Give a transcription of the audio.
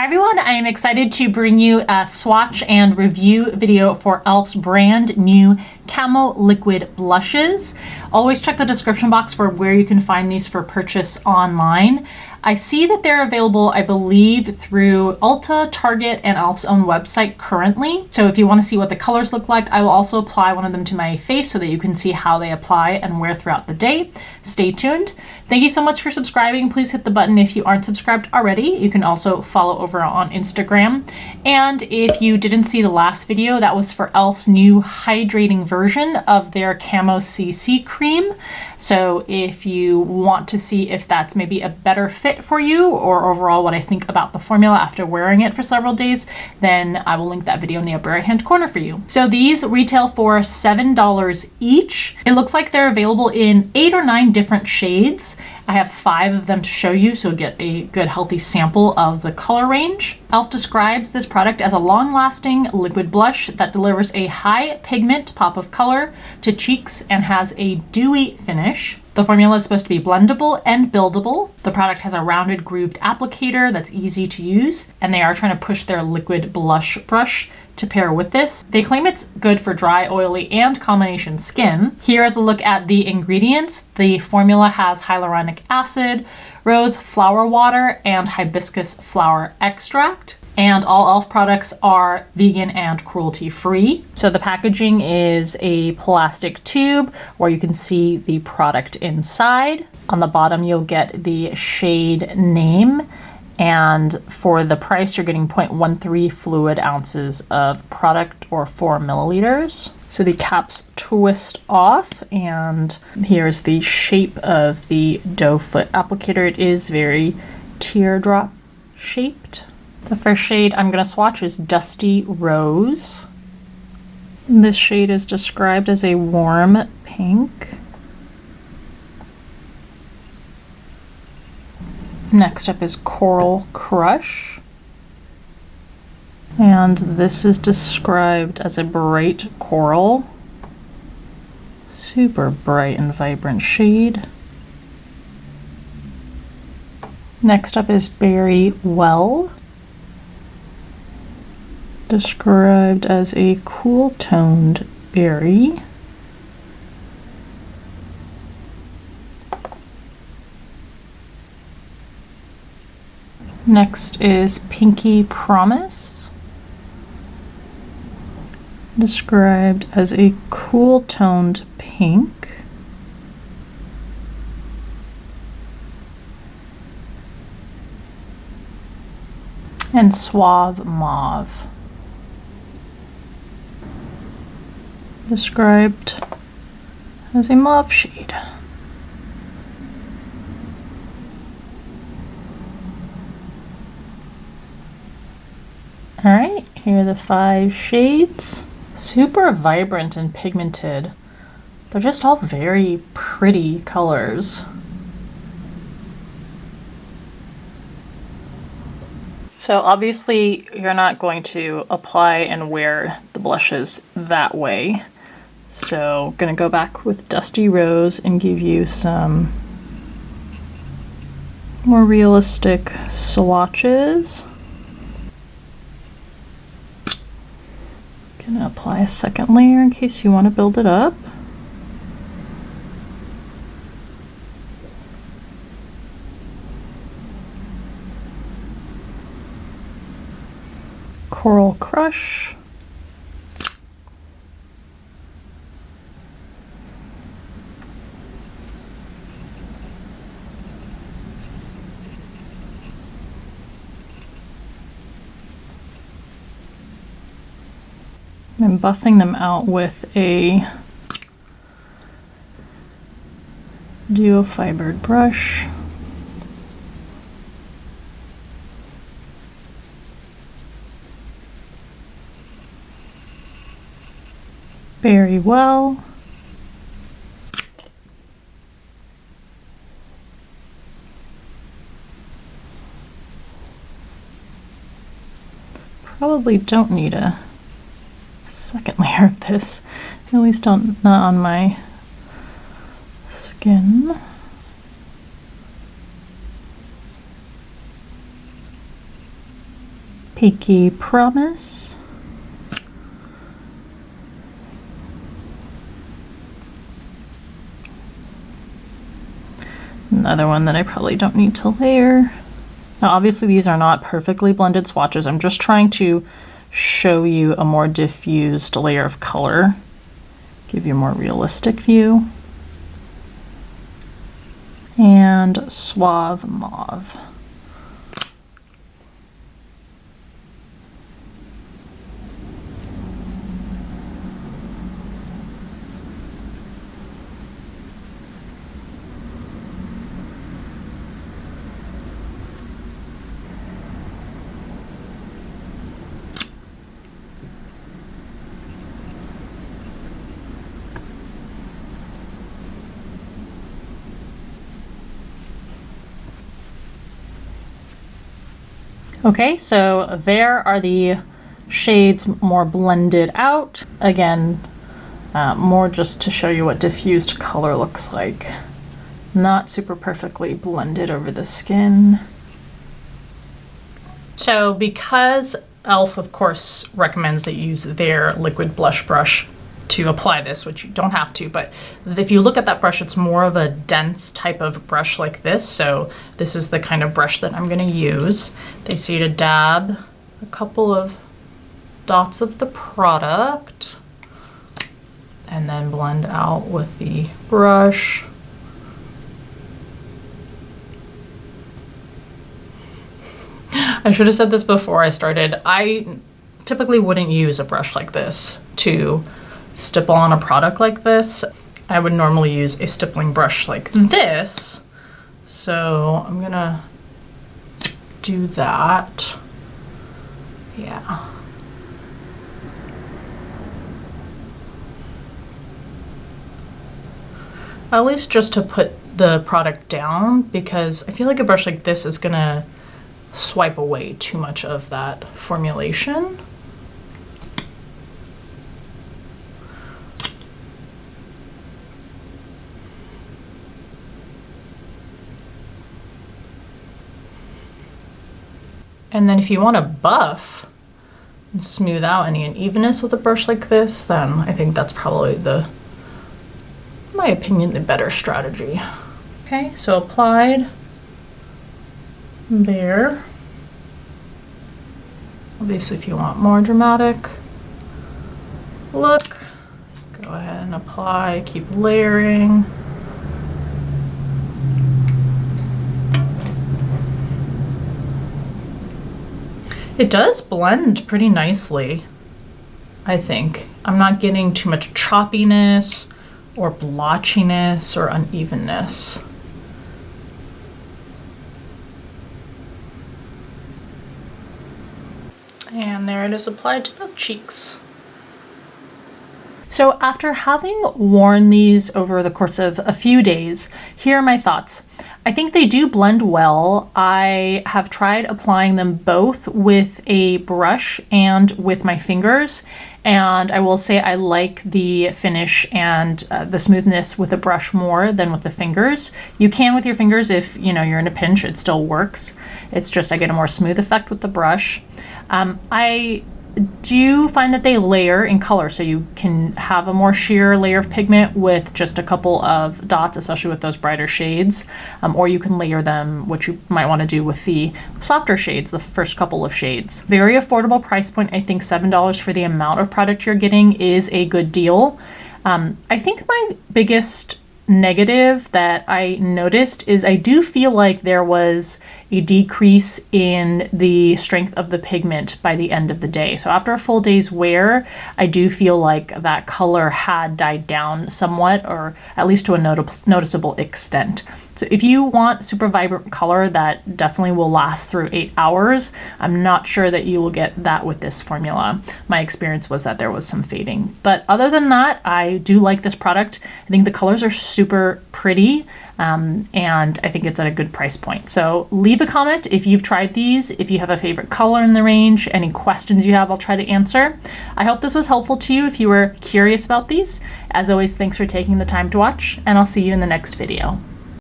everyone, I am excited to bring you a swatch and review video for e.l.f.'s brand new Camo liquid blushes. Always check the description box for where you can find these for purchase online. I see that they're available, I believe, through Ulta, Target, and e.l.f.'s own website currently. So if you want to see what the colors look like, I will also apply one of them to my face so that you can see how they apply and wear throughout the day. Stay tuned. Thank you so much for subscribing. Please hit the button if you aren't subscribed already. You can also follow over on Instagram. And if you didn't see the last video, that was for e.l.f.'s new hydrating version of their Camo CC cream. So if you want to see if that's maybe a better fit for you or overall what I think about the formula after wearing it for several days, then I will link that video in the upper right hand corner for you. So these retail for $7 each. It looks like they're available in 8 or 9 different shades. I have 5 of them to show you, so get a good healthy sample of the color range. e.l.f. describes this product as a long-lasting liquid blush that delivers a high pigment pop of color to cheeks and has a dewy finish. The formula is supposed to be blendable and buildable. The product has a rounded grooved applicator that's easy to use, and they are trying to push their liquid blush brush to pair with this. They claim it's good for dry, oily, and combination skin. Here is a look at the ingredients. The formula has hyaluronic acid, rose flower water, and hibiscus flower extract. And all e.l.f. products are vegan and cruelty-free. So the packaging is a plastic tube where you can see the product inside. On the bottom, you'll get the shade name. And for the price, you're getting 0.13 fluid ounces of product or 4 milliliters. So the caps twist off, and here's the shape of the doe foot applicator. It is very teardrop shaped. The first shade I'm going to swatch is Dusty Rose. This shade is described as a warm pink. Next up is Coral Crush. And this is described as a bright coral. Super bright and vibrant shade. Next up is Berry Well. Described as a cool-toned berry. Next is Pinky Promise. Described as a cool-toned pink. And Suave Mauve. Described as a mauve shade. Alright, here are the 5 shades. Super vibrant and pigmented. They're just all very pretty colors. So obviously you're not going to apply and wear the blushes that way. So I'm gonna go back with Dusty Rose and give you some more realistic swatches. Gonna apply a second layer in case you want to build it up. Coral Crush. I'm buffing them out with a duo fibered brush. Very well. Probably don't need a second layer of this, at least not on my skin. Pinky Promise. Another one that I probably don't need to layer. Now obviously these are not perfectly blended swatches. I'm just trying to show you a more diffused layer of color, give you a more realistic view. And Suave Mauve. Okay, so there are the shades more blended out. Again, more just to show you what diffused color looks like. Not super perfectly blended over the skin. So because e.l.f. of course recommends that you use their liquid blush brush to apply this, which you don't have to, but if you look at that brush, it's more of a dense type of brush like this. So this is the kind of brush that I'm going to use. They say to dab a couple of dots of the product and then blend out with the brush. I should have said this before I started. I typically wouldn't use a brush like this to stipple on a product like this. I would normally use a stippling brush like this. So I'm gonna do that. Yeah. At least just to put the product down, because I feel like a brush like this is gonna swipe away too much of that formulation. And then if you want to buff and smooth out any unevenness with a brush like this, then I think that's probably in my opinion, the better strategy. Okay, so applied there. Obviously, if you want more dramatic look, go ahead and apply, keep layering. It does blend pretty nicely, I think. I'm not getting too much choppiness or blotchiness or unevenness. And there it is applied to both cheeks. So after having worn these over the course of a few days, here are my thoughts. I think they do blend well. I have tried applying them both with a brush and with my fingers, and I will say I like the finish and the smoothness with a brush more than with the fingers. You can with your fingers if you're in a pinch, it still works. It's just I get a more smooth effect with the brush. I do find that they layer in color, so you can have a more sheer layer of pigment with just a couple of dots, especially with those brighter shades, or you can layer them, which you might want to do with the softer shades, the first couple of shades. Very affordable price point. I think $7 for the amount of product you're getting is a good deal. I think my biggest negative that I noticed is I do feel like there was a decrease in the strength of the pigment by the end of the day. So after a full day's wear, I do feel like that color had died down somewhat, or at least to a noticeable extent. So if you want super vibrant color that definitely will last through 8 hours, I'm not sure that you will get that with this formula. My experience was that there was some fading. But other than that, I do like this product. I think the colors are super pretty, and I think it's at a good price point. So leave a comment if you've tried these, if you have a favorite color in the range, any questions you have, I'll try to answer. I hope this was helpful to you if you were curious about these. As always, thanks for taking the time to watch, and I'll see you in the next video.